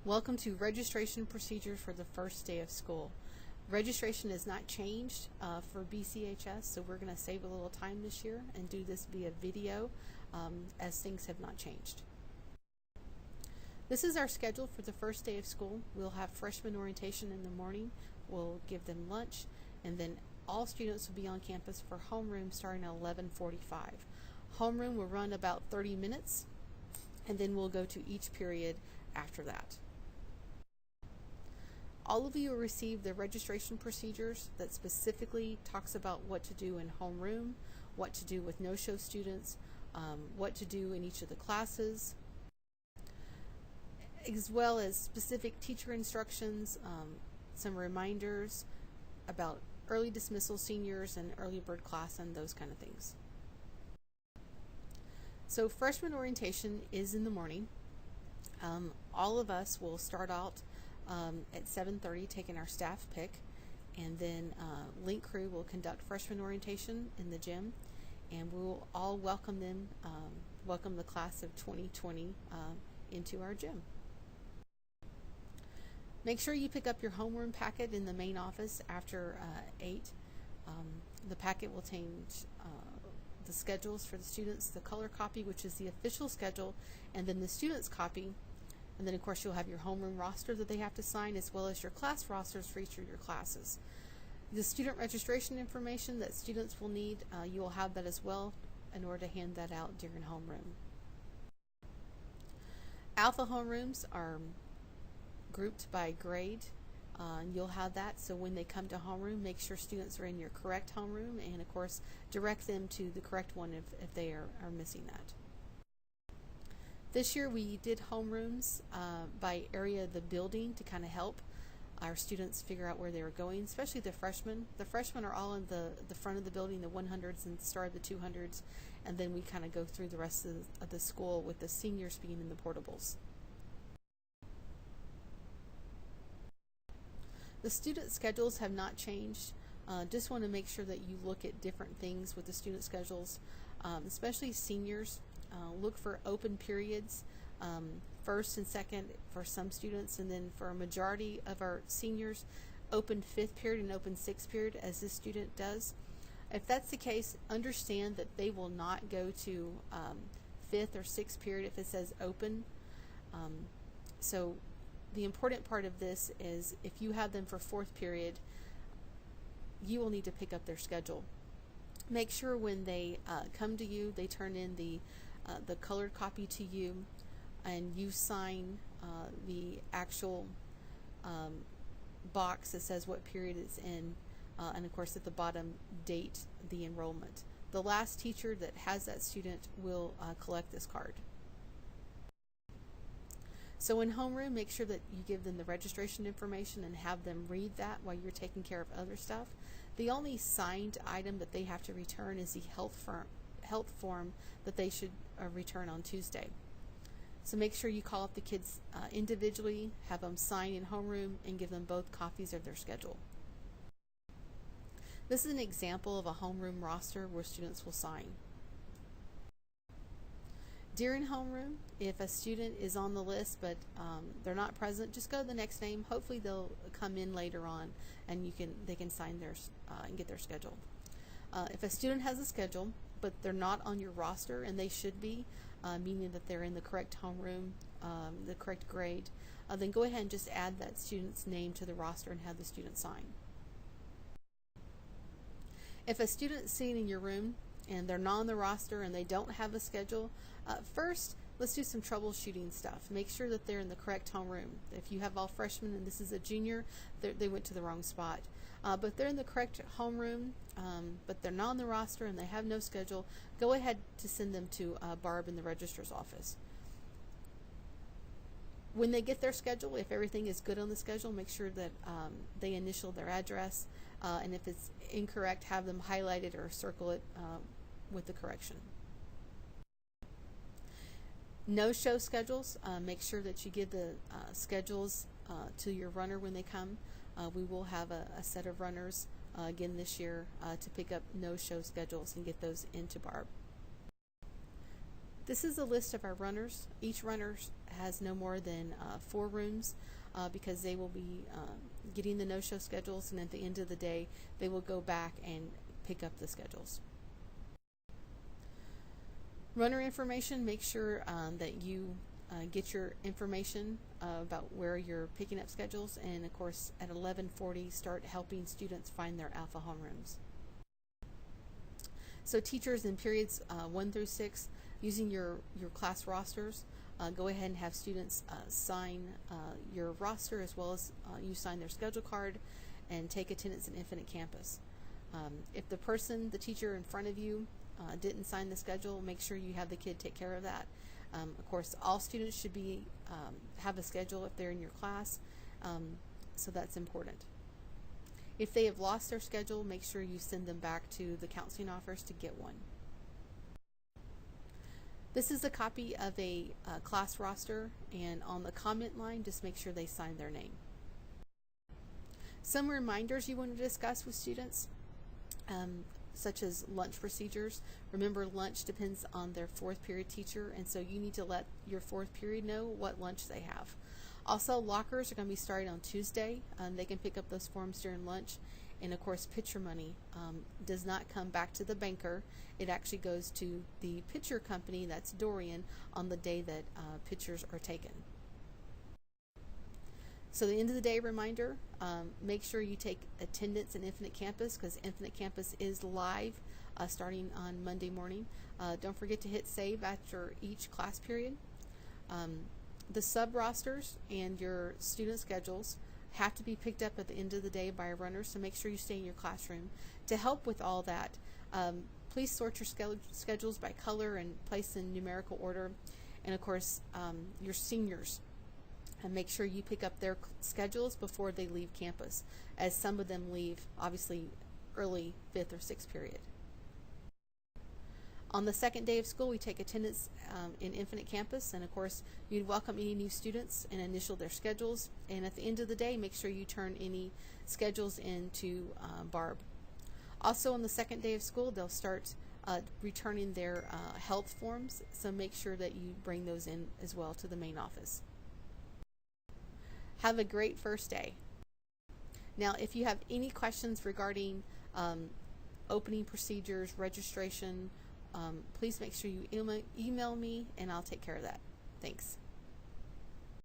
Welcome to registration procedures for the first day of school. Registration has not changed for BCHS, so we're going to save a little time this year and do this via video as things have not changed. This is our schedule for the first day of school. We'll have freshman orientation in the morning. We'll give them lunch, and then all students will be on campus for homeroom starting at 11:45. Homeroom will run about 30 minutes, and then we'll go to each period after that. All of you will receive the registration procedures that specifically talks about what to do in homeroom, what to do with no-show students, what to do in each of the classes, as well as specific teacher instructions, some reminders about early dismissal seniors and early bird class and those kind of things. So freshman orientation is in the morning. All of us will start out at 7:30 taking our staff pick, and then Link Crew will conduct freshman orientation in the gym, and we will all welcome them, welcome the class of 2020 into our gym. Make sure you pick up your homeroom packet in the main office after 8. The packet will contain the schedules for the students, the color copy, which is the official schedule, and then the students' copy. And then, of course, you'll have your homeroom roster that they have to sign, as well as your class rosters for each of your classes. The student registration information that students will need, you will have that as well in order to hand that out during homeroom. Alpha homerooms are grouped by grade, and you'll have that. So when they come to homeroom, make sure students are in your correct homeroom, and, of course, direct them to the correct one if they are missing that. This year we did homerooms by area of the building to kind of help our students figure out where they were going, especially the freshmen. The freshmen are all in the front of the building, the 100s and the start of the 200s, and then we kind of go through the rest of the school with the seniors being in the portables. The student schedules have not changed. Just want to make sure that you look at different things with the student schedules, especially seniors. Look for open periods, first and second for some students, and then for a majority of our seniors, open 5th period and open 6th period, as this student does. If that's the case, understand that they will not go to 5th or 6th period if it says open. So the important part of this is if you have them for 4th period, you will need to pick up their schedule. Make sure when they come to you, they turn in the colored copy to you, and you sign the actual box that says what period it's in, and of course at the bottom date the enrollment. The last teacher that has that student will collect this card. So in homeroom, make sure that you give them the registration information and have them read that while you're taking care of other stuff. The only signed item that they have to return is the health form that they should return on Tuesday. So make sure you call up the kids individually, have them sign in homeroom, and give them both copies of their schedule. This is an example of a homeroom roster where students will sign. During homeroom, if a student is on the list but they're not present, just go to the next name. Hopefully they'll come in later on, and they can sign theirs and get their schedule. If a student has a schedule but they're not on your roster, and they should be, meaning that they're in the correct homeroom, the correct grade, then go ahead and just add that student's name to the roster and have the student sign. If a student is sitting in your room and they're not on the roster and they don't have a schedule, first let's do some troubleshooting stuff. Make sure that they're in the correct homeroom. If you have all freshmen and this is a junior, they went to the wrong spot. But they're in the correct homeroom, but they're not on the roster and they have no schedule, go ahead to send them to Barb in the registrar's office. When they get their schedule, if everything is good on the schedule, make sure that they initial their address, and if it's incorrect, have them highlight it or circle it with the correction. No-show schedules, make sure that you give the schedules to your runner when they come. We will have a set of runners again this year to pick up no-show schedules and get those into Barb. This is a list of our runners. Each runner has no more than 4 rooms because they will be getting the no-show schedules, and at the end of the day they will go back and pick up the schedules. Runner information, make sure that you get your information about where you're picking up schedules, and of course at 11:40 start helping students find their alpha homerooms. So teachers in periods 1 through 6, using your class rosters, go ahead and have students sign your roster, as well as you sign their schedule card and take attendance in Infinite Campus. If the teacher in front of you didn't sign the schedule, make sure you have the kid take care of that. Of course, all students should have a schedule if they're in your class, so that's important. If they have lost their schedule, make sure you send them back to the counseling office to get one. This is a copy of a class roster, and on the comment line, just make sure they sign their name. Some reminders you want to discuss with students, such as lunch procedures. Remember, lunch depends on their 4th period teacher, and so you need to let your 4th period know what lunch they have. Also, lockers are going to be starting on Tuesday. They can pick up those forms during lunch. And of course, pitcher money does not come back to the banker. It actually goes to the pitcher company, that's Dorian, on the day that pitchers are taken. So the end of the day reminder, make sure you take attendance in Infinite Campus, because Infinite Campus is live starting on Monday morning. Don't forget to hit save after each class period. The sub rosters and your student schedules have to be picked up at the end of the day by a runner, so make sure you stay in your classroom. To help with all that, please sort your schedules by color and place in numerical order. And of course, your seniors, and make sure you pick up their schedules before they leave campus, as some of them leave obviously early 5th or 6th period. On the 2nd day of school, we take attendance in Infinite Campus, and of course you'd welcome any new students and initial their schedules, and at the end of the day make sure you turn any schedules in to Barb. Also on the 2nd day of school, they'll start returning their health forms, so make sure that you bring those in as well to the main office. Have a great first day. Now, if you have any questions regarding opening procedures, registration, please make sure you email me, and I'll take care of that. Thanks.